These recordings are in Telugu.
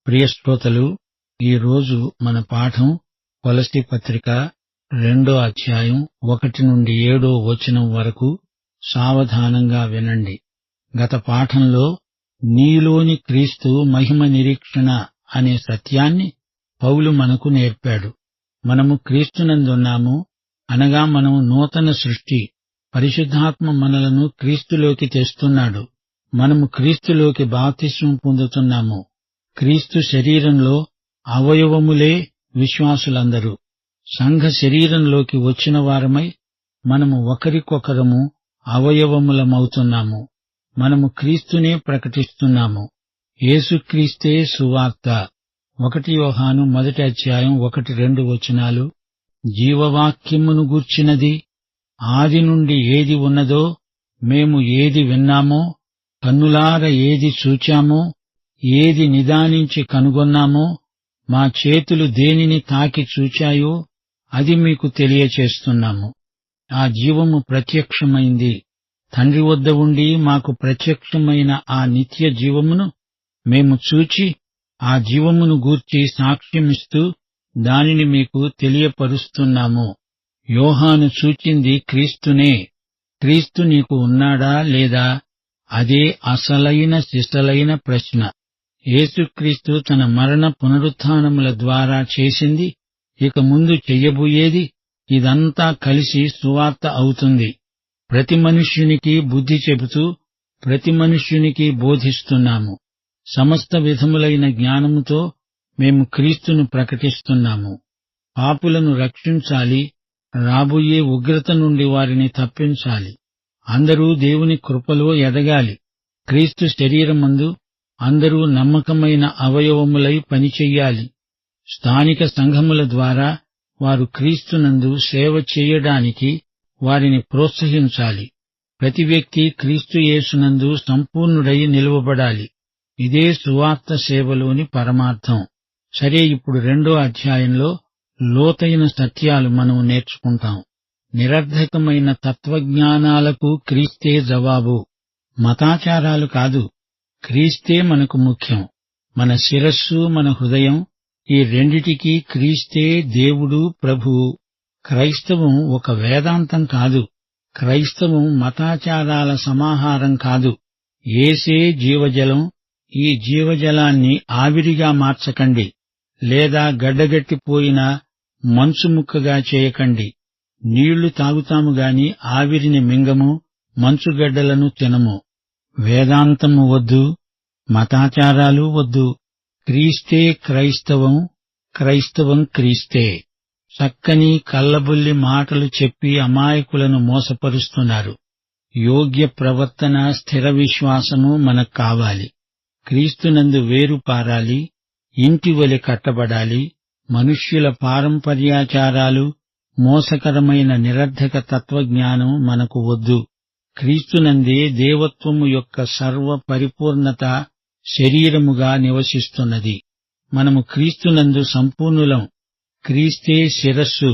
ప్రియ శ్రోతలు, ఈరోజు మన పాఠం కొలస్సీ పత్రిక 2వ అధ్యాయం 1 నుండి 7వ వచనం వరకు. సావధానంగా వినండి. గత పాఠంలో నీలోని క్రీస్తు మహిమ నిరీక్షణ అనే సత్యాన్ని పౌలు మనకు నేర్పాడు. మనము క్రీస్తునందున్నాము, అనగా మనం నూతన సృష్టి. పరిశుద్ధాత్మ మనలను క్రీస్తులోకి తెస్తున్నాడు. మనము క్రీస్తులోకి బాప్తిస్మం పొందుతున్నాము. క్రీస్తు శరీరంలో అవయవములే విశ్వాసులందరూ. సంఘ శరీరంలోకి వచ్చిన వారమై మనము ఒకరికొకరము అవయవములమవుతున్నాము. మనము క్రీస్తునే ప్రకటిస్తున్నాము. యేసుక్రీస్తే సువార్త. 1 యోహాను 1:1-2 వచనాలు. జీవవాక్యమును గూర్చినది, ఆది నుండి ఏది ఉన్నదో, మేము ఏది విన్నామో, కన్నులార ఏది చూచామో, ఏది నిదానించి కనుగొన్నామో, మా చేతులు దేనిని తాకి చూచాయో అది మీకు తెలియచేస్తున్నాము. ఆ జీవము ప్రత్యక్షమైంది. తండ్రి వద్ద ఉండి మాకు ప్రత్యక్షమైన ఆ నిత్య జీవమును మేము చూచి ఆ జీవమును గూర్చి సాక్ష్యమిస్తూ దానిని మీకు తెలియపరుస్తున్నాము. యోహాను చూచింది క్రీస్తునే. క్రీస్తు నీకు ఉన్నాడా లేదా? అదే అసలైన సిసలైన ప్రశ్న. యేసుక్రీస్తు తన మరణ పునరుత్థానముల ద్వారా చేసింది, ఇక ముందు చెయ్యబోయేది, ఇదంతా కలిసి సువార్త అవుతుంది. ప్రతి మనుష్యునికి బుద్ధి చెబుతూ ప్రతి మనుష్యునికి బోధిస్తున్నాము. సమస్త విధములైన జ్ఞానముతో మేము క్రీస్తును ప్రకటిస్తున్నాము. పాపులను రక్షించాలి, రాబోయే ఉగ్రత నుండి వారిని తప్పించాలి. అందరూ దేవుని కృపలో ఎదగాలి. క్రీస్తు శరీరమందు అందరూ నమ్మకమైన అవయవములై పనిచెయ్యాలి. స్థానిక సంఘముల ద్వారా వారు క్రీస్తునందు సేవ చేయడానికి వారిని ప్రోత్సహించాలి. ప్రతి వ్యక్తి క్రీస్తు యేసునందు సంపూర్ణుడై నిలువబడాలి. ఇదే సువార్త సేవలోని పరమార్థం. సరే, ఇప్పుడు 2వ అధ్యాయంలో లోతైన సత్యాలు మనం నేర్చుకుంటాం. నిరర్ధకమైన తత్వజ్ఞానాలకు క్రీస్తే జవాబు. మతాచారాలు కాదు, క్రీస్తే మనకు ముఖ్యం. మన శిరస్సు, మన హృదయం, ఈ రెండిటికీ క్రీస్తే దేవుడు, ప్రభువు. క్రైస్తవం ఒక వేదాంతం కాదు. క్రైస్తవం మతాచారాల సమాహారం కాదు. యేసే జీవజలం. ఈ జీవజలాన్ని ఆవిరిగా మార్చకండి, లేదా గడ్డగట్టిపోయిన మంచు ముక్కగా చేయకండి. నీళ్లు తాగుతాము గాని ఆవిరిని మింగము, మంచుగడ్డలను తినము. వేదాంతము వద్దు, మతాచారాలు వద్దు. క్రీస్తే క్రైస్తవం, క్రైస్తవం క్రీస్తే. చక్కని కల్లబుల్లి మాటలు చెప్పి అమాయకులను మోసపరుస్తున్నారు. యోగ్య ప్రవర్తన, స్థిర విశ్వాసము మనకు కావాలి. క్రీస్తునందు వేరు పారాలి, ఇంటివలె కట్టబడాలి. మనుష్యుల పారంపర్యాచారాలు, మోసకరమైన నిరర్ధక తత్వజ్ఞానం మనకు వద్దు. క్రీస్తునందే దేవత్వము యొక్క సర్వ పరిపూర్ణత శరీరముగా నివసిస్తున్నది. మనము క్రీస్తునందు సంపూర్ణులం. క్రీస్తే శిరస్సు.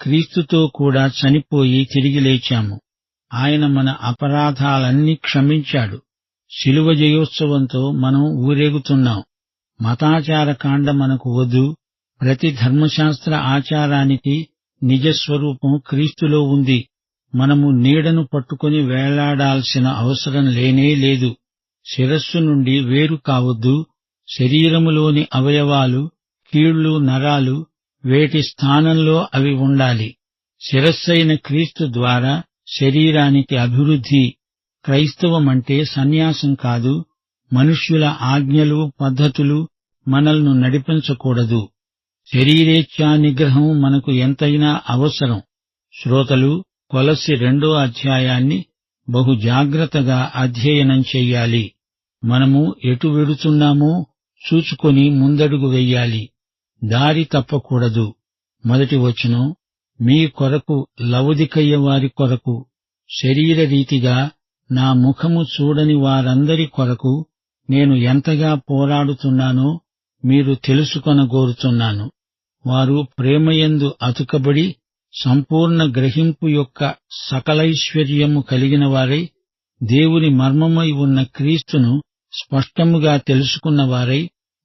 క్రీస్తుతో కూడా చనిపోయి తిరిగి లేచాము. ఆయన మన అపరాధాలన్నీ క్షమించాడు. శిలువ జయోత్సవంతో మనం ఊరేగుతున్నాం. మతాచార కాండ మనకు వద్దు. ప్రతి ధర్మశాస్త్ర ఆచారానికి నిజస్వరూపం క్రీస్తులో ఉంది. మనము నీడను పట్టుకుని వేలాడాల్సిన అవసరం లేనే లేదు. శిరస్సు నుండి వేరు కావద్దు. శరీరములోని అవయవాలు, కీళ్లు, నరాలు, వేటి స్థానంలో అవి ఉండాలి. శిరస్సైన క్రీస్తు ద్వారా శరీరానికి అభివృద్ధి. క్రైస్తవమంటే సన్యాసం కాదు. మనుష్యుల ఆజ్ఞలు, పద్ధతులు మనల్ని నడిపించకూడదు. శరీరేచ్ఛా నిగ్రహం మనకు ఎంతైనా అవసరం. శ్రోతలు, కొలస్సీ 2వ అధ్యాయాన్ని బహు జాగ్రత్తగా అధ్యయనం చెయ్యాలి. మనము ఎటు వెడుతున్నామో చూచుకొని ముందడుగు వెయ్యాలి. దారి తప్పకూడదు. 1వ వచనం. మీ కొరకు, లవొదికయ వారి కొరకు, శరీరరీతిగా నా ముఖము చూడని వారందరి కొరకు నేను ఎంతగా పోరాడుతున్నానో మీరు తెలుసుకొనగోరుతున్నాను. వారు ప్రేమయందు అతుకబడి సంపూర్ణ గ్రహింపు యొక్క సకలైశ్వర్యము కలిగిన వారై, దేవుని మర్మమై ఉన్న క్రీస్తును స్పష్టముగా తెలుసుకున్నవారై,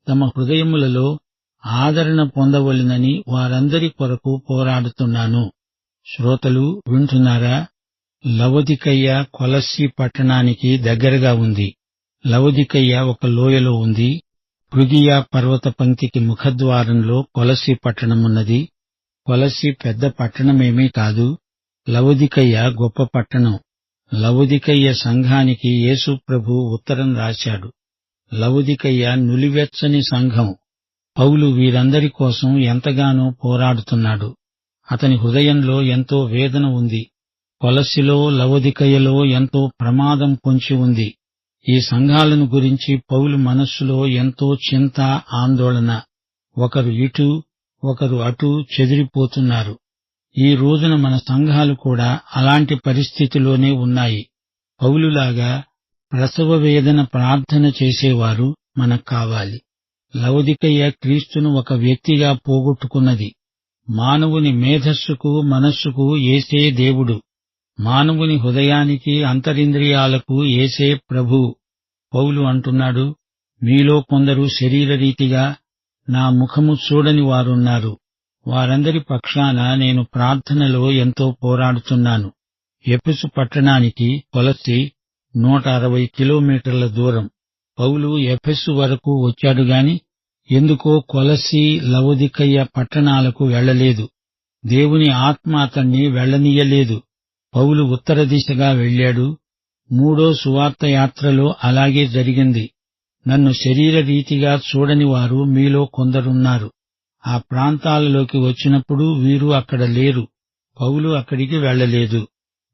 తమ హృదయములలో ఆదరణ పొందవలెనని వారందరి కొరకు పోరాడుతున్నాను. శ్రోతలు వింటున్నారా? లవొదికయ్య కొలస్సీ పట్టణానికి దగ్గరగా ఉంది. లవొదికయ్య ఒక లోయలో ఉంది. పృగియా పర్వత పంక్తికి ముఖద్వారంలో కొలస్సీ పట్టణమున్నది. కొలస్సీ పెద్ద పట్టణమేమీ కాదు. లవొదికయ్య గొప్ప పట్టణం. లవొదికయ్య సంఘానికి యేసు ప్రభు ఉత్తరం రాశాడు. లవొదికయ్య నులివెచ్చని సంఘం. పౌలు వీరందరి కోసం ఎంతగానో పోరాడుతున్నాడు. అతని హృదయంలో ఎంతో వేదన ఉంది. కొలస్సిలో, లవొదికయ్యలో ఎంతో ప్రమాదం పొంచి ఉంది. ఈ సంఘాలను గురించి పౌలు మనస్సులో ఎంతో చింత, ఆందోళన. ఒకరు ఇటు, ఒకరు అటు చెదిరిపోతున్నారు. ఈ రోజున మన సంఘాలు కూడా అలాంటి పరిస్థితిలోనే ఉన్నాయి. పౌలులాగా ప్రసవ వేదన ప్రార్థన చేసేవారు మనకు కావాలి. లవొదికయ్య క్రీస్తును ఒక వ్యక్తిగా పోగొట్టుకున్నది. మానవుని మేధస్సుకు, మనస్సుకు యేసే దేవుడు. మానవుని హృదయానికి, అంతరింద్రియాలకు యేసే ప్రభు. పౌలు అంటున్నాడు, మీలో కొందరు శరీరరీతిగా నా ముఖము చూడని వారున్నారు. వారందరి పక్షాన నేను ప్రార్థనలో ఎంతో పోరాడుతున్నాను. ఎఫెసు పట్టణానికి కొలస్సీ 160 కిలోమీటర్ల దూరం. పౌలు ఎఫెసు వరకు వచ్చాడుగాని ఎందుకో కొలస్సీ, లవొదికయ్య పట్టణాలకు వెళ్లలేదు. దేవుని ఆత్మ అతణ్ణి వెళ్లనీయలేదు. పౌలు ఉత్తర దిశగా వెళ్లాడు. 3వ సువార్త యాత్రలో అలాగే జరిగింది. నన్ను శరీరరీతిగా చూడని వారు మీలో కొందరున్నారు. ఆ ప్రాంతాలలోకి వచ్చినప్పుడు వీరు అక్కడ లేరు. పౌలు అక్కడికి వెళ్లలేదు.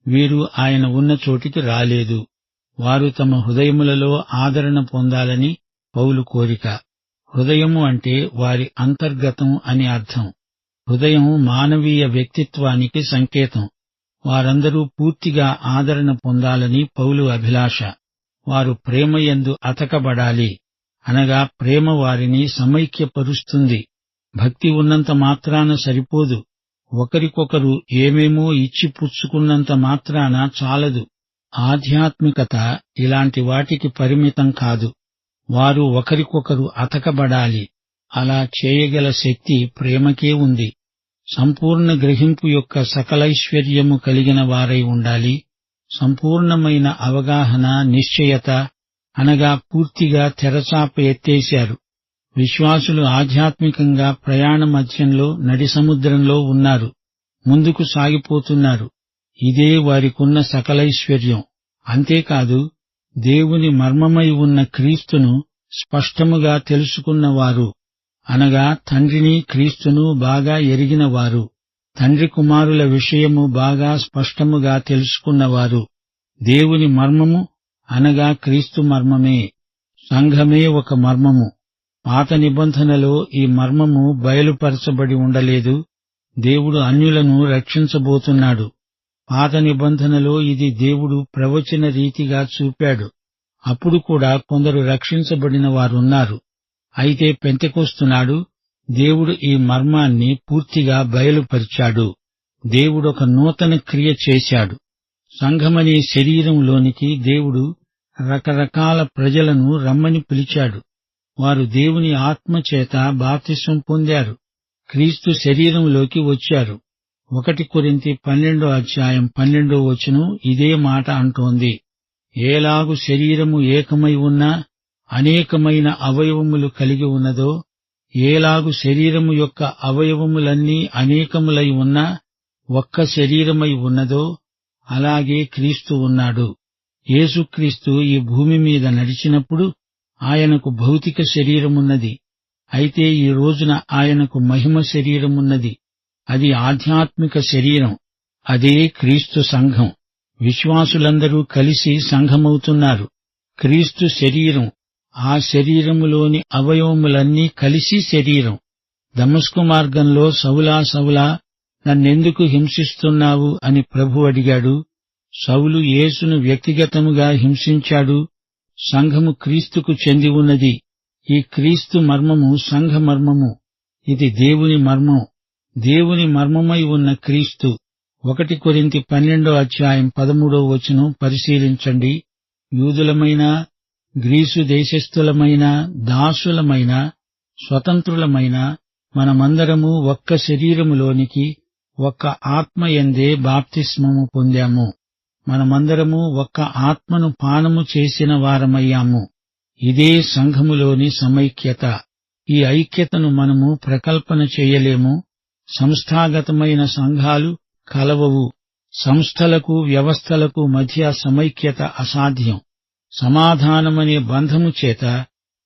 వీరు ఆయన ఉన్న చోటికి రాలేదు. వారు తమ హృదయములలో ఆదరణ పొందాలని పౌలు కోరిక. హృదయము అంటే వారి అంతర్గతం అని అర్థం. హృదయం మానవీయ వ్యక్తిత్వానికి సంకేతం. వారందరూ పూర్తిగా ఆదరణ పొందాలని పౌలు అభిలాష. వారు ప్రేమయందు అతకబడాలి. అనగా ప్రేమ వారిని సమైక్యపరుస్తుంది. భక్తి ఉన్నంత మాత్రాన సరిపోదు. ఒకరికొకరు ఏమేమో ఇచ్చి పుచ్చుకున్నంత మాత్రాన చాలదు. ఆధ్యాత్మికత ఇలాంటి వాటికి పరిమితం కాదు. వారు ఒకరికొకరు అతకబడాలి. అలా చేయగల శక్తి ప్రేమకే ఉంది. సంపూర్ణ గ్రహింపు యొక్క సకలైశ్వర్యము కలిగిన వారై ఉండాలి. సంపూర్ణమైన అవగాహన, నిశ్చయత, అనగా పూర్తిగా తెరచాప ఎత్తేశారు. విశ్వాసులు ఆధ్యాత్మికంగా ప్రయాణ మధ్యంలో నడి సముద్రంలో ఉన్నారు. ముందుకు సాగిపోతున్నారు. ఇదే వారికున్న సకలైశ్వర్యం. అంతేకాదు, దేవుని మర్మమై ఉన్న క్రీస్తును స్పష్టముగా తెలుసుకున్నవారు, అనగా తండ్రిని, క్రీస్తును బాగా ఎరిగినవారు, తండ్రి కుమారుల విషయము బాగా స్పష్టముగా తెలుసుకున్నవారు. దేవుని మర్మము అనగా క్రీస్తు మర్మమే. సంఘమే ఒక మర్మము. పాత నిబంధనలో ఈ మర్మము బయలుపరచబడి ఉండలేదు. దేవుడు అన్యులను రక్షించబోతున్నాడు. పాత నిబంధనలో ఇది దేవుడు ప్రవచన రీతిగా చూపాడు. అప్పుడు కూడా కొందరు రక్షించబడిన వారున్నారు. అయితే పెంతెకొస్తునాడు దేవుడు ఈ మర్మాన్ని పూర్తిగా బయలుపరిచాడు. దేవుడొక నూతన క్రియ చేశాడు. సంఘమనే శరీరంలోనికి దేవుడు రకరకాల ప్రజలను రమ్మని పిలిచాడు. వారు దేవుని ఆత్మచేత బాప్తిసం పొందారు. క్రీస్తు శరీరంలోకి వచ్చారు. 1 కొరింథీ 12:12 ఇదే మాట అంటోంది. ఏలాగు శరీరము ఏకమై ఉన్నా అనేకమైన అవయవములు కలిగి ఉన్నదో, ఏలాగు శరీరము యొక్క అవయవములన్నీ అనేకములై ఉన్నా ఒక్క శరీరమై ఉన్నదో, అలాగే క్రీస్తు ఉన్నాడు. యేసుక్రీస్తు ఈ భూమి మీద నడిచినప్పుడు ఆయనకు భౌతిక శరీరమున్నది. అయితే ఈ రోజున ఆయనకు మహిమ శరీరమున్నది. అది ఆధ్యాత్మిక శరీరం. అదే క్రీస్తు సంఘం. విశ్వాసులందరూ కలిసి సంఘమవుతున్నారు. క్రీస్తు శరీరం. ఆ శరీరములోని అవయవములన్నీ కలిసి శరీరం. దమస్కు మార్గంలో సౌలా, సౌలా, నన్నెందుకు హింసిస్తున్నావు అని ప్రభు అడిగాడు. సౌలు యేసును వ్యక్తిగతముగా హింసించాడు. సంఘము క్రీస్తుకు చెంది ఉన్నది. ఈ క్రీస్తు మర్మము సంఘ మర్మము. ఇది దేవుని మర్మం. దేవుని మర్మమై ఉన్న క్రీస్తు. 1 కొరింథీ 12:13 పరిశీలించండి. యూదులమైన, గ్రీసు దేశస్థులమైన, దాసులమైన స్వతంత్రులమైన మనమందరము ఒక్క శరీరములోనికి ఒక్క ఆత్మయందే బాప్తిస్మము పొందాము. మనమందరము ఒక్క ఆత్మను పానము చేసిన వారమయ్యాము. ఇదే సంఘములోని సమైక్యత. ఈ ఐక్యతను మనము ప్రకల్పన చేయలేము. సంస్థాగతమైన సంఘాలు కలవవు. సంస్థలకు వ్యవస్థలకు మధ్య సమైక్యత అసాధ్యం. సమాధానమనే బంధము చేత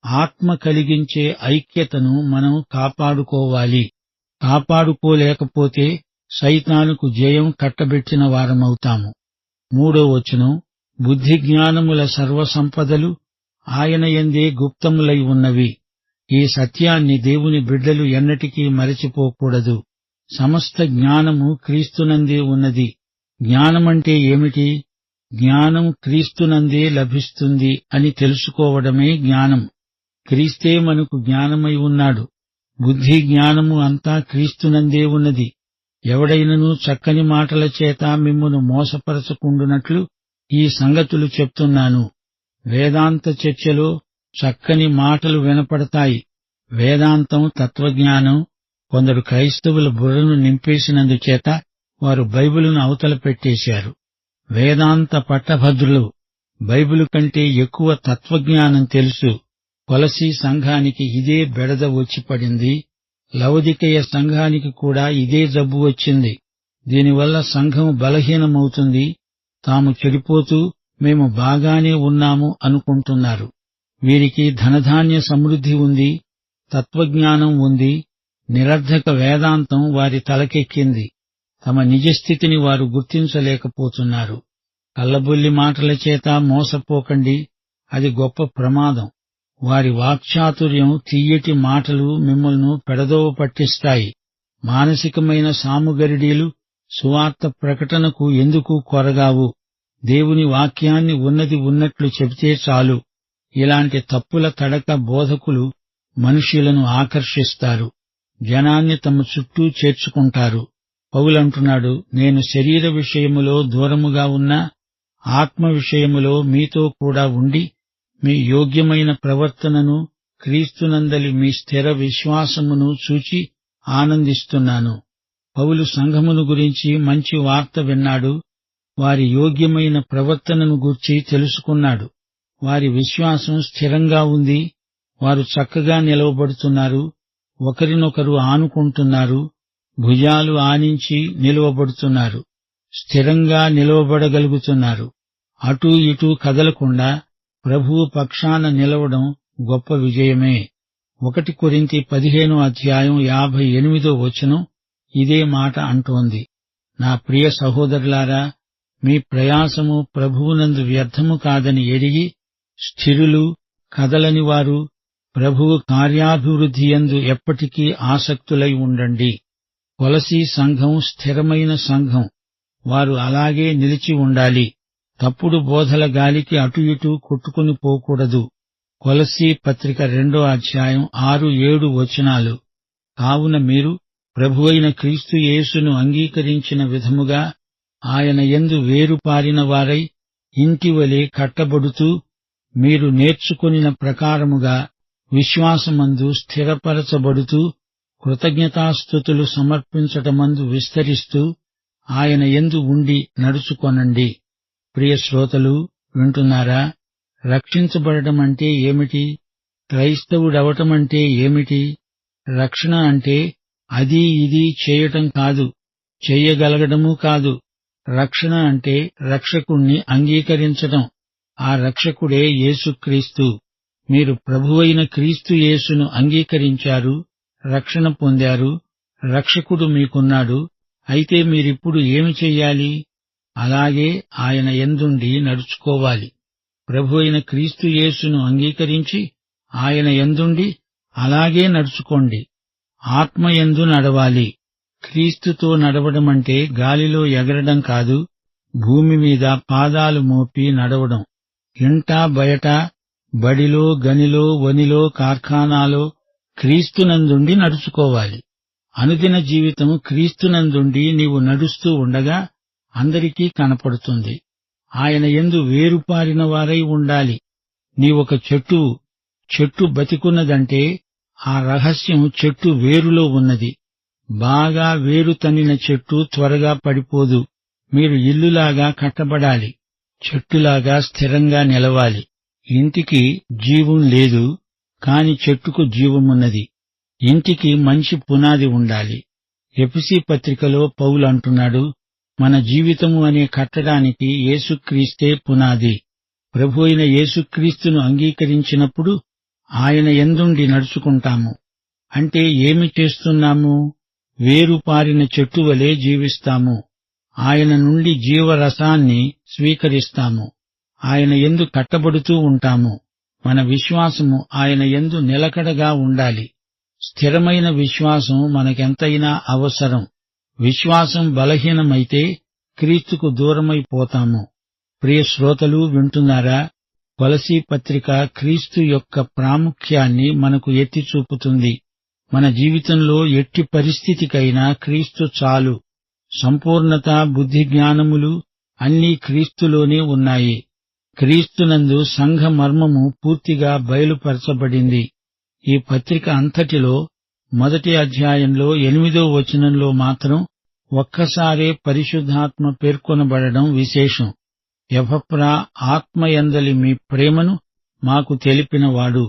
ఆత్మ కలిగించే ఐక్యతను మనం కాపాడుకోవాలి. కాపాడుకోలేకపోతే సైతానుకు జయం కట్టబెట్టిన వారమవుతాము. 3వ వచనం, బుద్ధిజ్ఞానముల సర్వసంపదలు ఆయన యందే గుప్తములై ఉన్నవి. ఈ సత్యాన్ని దేవుని బిడ్డలు ఎన్నటికీ మరచిపోకూడదు. సమస్త జ్ఞానము క్రీస్తునందే ఉన్నది. జ్ఞానమంటే ఏమిటి? జ్ఞానం క్రీస్తునందే లభిస్తుంది అని తెలుసుకోవడమే జ్ఞానం. క్రీస్తే మనకు జ్ఞానమై ఉన్నాడు. బుద్ధి జ్ఞానము అంతా క్రీస్తునందే ఉన్నది. ఎవడైనను చక్కని మాటల చేత మిమ్మును మోసపరచకుండునట్లు ఈ సంగతులు చెప్తున్నాను. వేదాంత చర్చలో చక్కని మాటలు వినపడతాయి. వేదాంతం తత్వజ్ఞానం కొందరు క్రైస్తవుల బుర్రను నింపేసినందుచేత వారు బైబిలును అవతల పెట్టేశారు. వేదాంత పట్టభద్రులు. బైబిలు కంటే ఎక్కువ తత్వజ్ఞానం తెలుసు. కొలసీ సంఘానికి ఇదే బెడద వచ్చిపడింది. లవొదికయ సంఘానికి కూడా ఇదే జబ్బు వచ్చింది. దీనివల్ల సంఘం బలహీనమవుతుంది. తాము చెడిపోతూ మేము బాగానే ఉన్నాము అనుకుంటున్నారు. వీరికి ధనధాన్య సమృద్ధి ఉంది, తత్వజ్ఞానం ఉంది. నిరర్ధక వేదాంతం వారి తలకెక్కింది. తమ నిజస్థితిని వారు గుర్తించలేకపోతున్నారు. కల్లబొల్లి మాటల చేత మోసపోకండి, అది గొప్ప ప్రమాదం. వారి వాక్చాతుర్యం, తీయటి మాటలు మిమ్మల్ని పెడదోవ పట్టిస్తాయి. మానసికమైన సాముగరిడీలు సువార్త ప్రకటనకు ఎందుకు కొరగావు? దేవుని వాక్యాన్ని ఉన్నది ఉన్నట్లు చెబితే చాలు. ఇలాంటి తప్పుల తడక బోధకులు మనుష్యులను ఆకర్షిస్తారు. జనాన్ని తమ చుట్టూ చేర్చుకుంటారు. పౌలంటున్నాడు, నేను శరీర విషయములో దూరముగా ఉన్నా ఆత్మ విషయములో మీతో కూడా ఉండి మీ యోగ్యమైన ప్రవర్తనను, క్రీస్తునందలి మీ స్థిర విశ్వాసమును చూచి ఆనందిస్తున్నాను. పౌలు సంఘమును గురించి మంచి వార్త విన్నాడు. వారి యోగ్యమైన ప్రవర్తనను గూర్చి తెలుసుకున్నాడు. వారి విశ్వాసం స్థిరంగా ఉంది. వారు చక్కగా నిలవబడుతున్నారు. ఒకరినొకరు ఆనుకుంటున్నారు. భుజాలు ఆనించి నిలువబడుతున్నారు. స్థిరంగా నిలవబడగలుగుతున్నారు. అటూ ఇటూ కదలకుండా ప్రభువు పక్షాన నిలవడం గొప్ప విజయమే. 1 కొరింథీ 15:58 ఇదే మాట అంటోంది. నా ప్రియ సహోదరులారా, మీ ప్రయాసము ప్రభువునందు వ్యర్థము కాదని ఎరిగి స్థిరులు, కదలని వారు, ప్రభువు కార్యాభివృద్ధియందు ఎప్పటికీ ఆసక్తులై ఉండండి. కొలసీ సంఘం స్థిరమైన సంఘం. వారు అలాగే నిలిచి ఉండాలి. తప్పుడు బోధల గాలికి అటు ఇటు కొట్టుకుని పోకూడదు. కొలసీ పత్రిక 2:6-7 కావున మీరు ప్రభువైన క్రీస్తు యేసును అంగీకరించిన విధముగా ఆయన యందు వేరుపారిన వారై ఇంటివలె కట్టబడుతూ మీరు నేర్చుకొనిన ప్రకారముగా విశ్వాసమందు స్థిరపరచబడుతూ కృతజ్ఞతాస్తుతులు సమర్పించటమందు విస్తరిస్తూ ఆయన యందు ఉండి నడుచుకొనండి. ప్రియ శ్రోతలు, వింటున్నారా? రక్షించబడటమంటే ఏమిటి? క్రైస్తవుడవటమంటే ఏమిటి? రక్షణ అంటే అది ఇది చేయటం కాదు, చెయ్యగలగడమూ కాదు. రక్షణ అంటే రక్షకుణ్ణి అంగీకరించటం. ఆ రక్షకుడే యేసుక్రీస్తు. మీరు ప్రభువైన క్రీస్తు యేసును అంగీకరించారు, రక్షణ పొందారు. రక్షకుడు మీకున్నాడు. అయితే మీరిప్పుడు ఏమి చెయ్యాలి? అలాగే ఆయన యందుండి నడుచుకోవాలి. ప్రభువైన క్రీస్తు యేసును అంగీకరించి ఆయన యందుండి అలాగే నడుచుకోండి. ఆత్మయందు నడవాలి. క్రీస్తుతో నడవడమంటే గాలిలో ఎగరడం కాదు, భూమి మీద పాదాలు మోపి నడవడం. ఇంటా బయట, బడిలో, గనిలో, వనిలో, కార్ఖానాలో క్రీస్తునందుండి నడుచుకోవాలి. అనుదిన జీవితం క్రీస్తునందుండి నీవు నడుస్తూ ఉండగా అందరికీ కనపడుతుంది. ఆయన యందు వేరుపారిన వారై ఉండాలి. నీవొక చెట్టు బతికున్నదంటే ఆ రహస్యం చెట్టు వేరులో ఉన్నది. బాగా వేరు తన్నిన చెట్టు త్వరగా పడిపోదు. మీరు ఇల్లులాగా కట్టబడాలి, చెట్టులాగా స్థిరంగా నిలవాలి. ఇంటికి జీవం లేదు, కాని చెట్టుకు జీవమున్నది. ఇంటికి మంచి పునాది ఉండాలి. ఎఫెసీ పత్రికలో పౌలు అంటున్నాడు, మన జీవితము అనే కట్టడానికి యేసుక్రీస్తే పునాది. ప్రభు అయిన యేసుక్రీస్తును అంగీకరించినప్పుడు ఆయన యందుండి నడుచుకుంటాము. అంటే ఏమి చేస్తున్నాము? వేరుపారిన చెట్టు వలె జీవిస్తాము. ఆయన నుండి జీవరసాన్ని స్వీకరిస్తాము. ఆయన యందు కట్టబడుతూ ఉంటాము. మన విశ్వాసము ఆయన యందు నిలకడగా ఉండాలి. స్థిరమైన విశ్వాసం మనకెంతైనా అవసరం. విశ్వాసం బలహీనమైతే క్రీస్తుకు దూరమైపోతాము. ప్రియ శ్రోతలు వింటున్నారా? కొలసీ పత్రిక క్రీస్తు యొక్క ప్రాముఖ్యాన్ని మనకు ఎత్తి చూపుతుంది. మన జీవితంలో ఎట్టి పరిస్థితికైనా క్రీస్తు చాలు. సంపూర్ణత, బుద్ధి జ్ఞానములు అన్నీ క్రీస్తులోనే ఉన్నాయి. క్రీస్తునందు సంఘ మర్మము పూర్తిగా బయలుపరచబడింది. ఈ పత్రిక అంతటిలో మొదటి అధ్యాయంలో 8వ వచనంలో మాత్రం ఒక్కసారే పరిశుద్ధాత్మ పేర్కొనబడడం విశేషం. ఎపఫ్రా ఆత్మయందలి మీ ప్రేమను మాకు తెలిపినవాడు.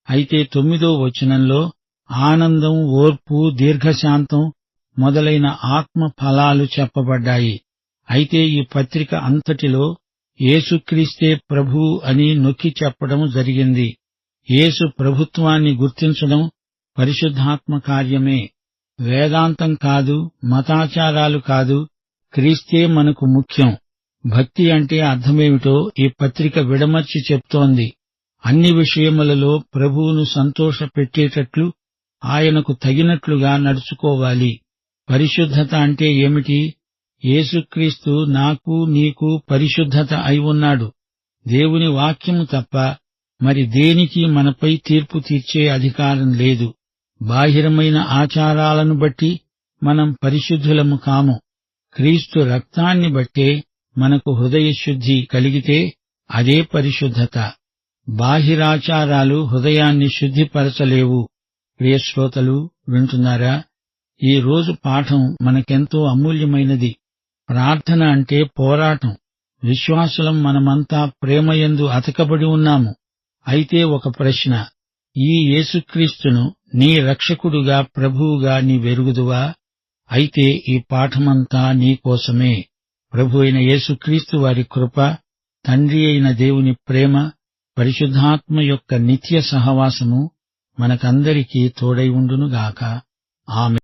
అయితే 9వ వచనంలో ఆనందం, ఓర్పు, దీర్ఘశాంతం మొదలైన ఆత్మ ఫలాలు చెప్పబడ్డాయి. అయితే ఈ పత్రిక అంతటిలో యేసుక్రీస్తే ప్రభువు అని నొక్కి చెప్పడం జరిగింది. యేసు ప్రభుత్వాన్ని గుర్తించడం పరిశుద్ధాత్మ కార్యమే. వేదాంతం కాదు, మతాచారాలు కాదు, క్రీస్తే మనకు ముఖ్యం. భక్తి అంటే అర్థమేమిటో ఈ పత్రిక విడమర్చి చెప్తోంది. అన్ని విషయములలో ప్రభువును సంతోషపెట్టేటట్లు ఆయనకు తగినట్లుగా నడుచుకోవాలి. పరిశుద్ధత అంటే ఏమిటి? యేసుక్రీస్తు నాకు నీకు పరిశుద్ధత అయి ఉన్నాడు. దేవుని వాక్యము తప్ప మరి దేనికి మనపై తీర్పు తీర్చే అధికారం లేదు. బాహిరమైన ఆచారాలను బట్టి మనం పరిశుద్ధులము కాము. క్రీస్తు రక్తాన్ని బట్టే మనకు హృదయశుద్ధి కలిగితే అదే పరిశుద్ధత. బాహిరాచారాలు హృదయాన్ని శుద్ధిపరచలేవు. ప్రియశ్రోతలు వింటున్నారా? ఈ రోజు పాఠం మనకెంతో అమూల్యమైనది. ప్రార్థన అంటే పోరాటం. విశ్వాసులం మనమంతా ప్రేమయందు అతకబడి ఉన్నాము. అయితే ఒక ప్రశ్న, ఈ యేసుక్రీస్తును నీ రక్షకుడుగా, ప్రభువుగా నీవెరుగుదువా? అయితే ఈ పాఠమంతా నీకోసమే. ప్రభు అయిన యేసుక్రీస్తు వారి కృప, తండ్రి అయిన దేవుని ప్రేమ, పరిశుద్ధాత్మ యొక్క నిత్య సహవాసము మనకందరికీ తోడై ఉండునుగాక. ఆమేన్.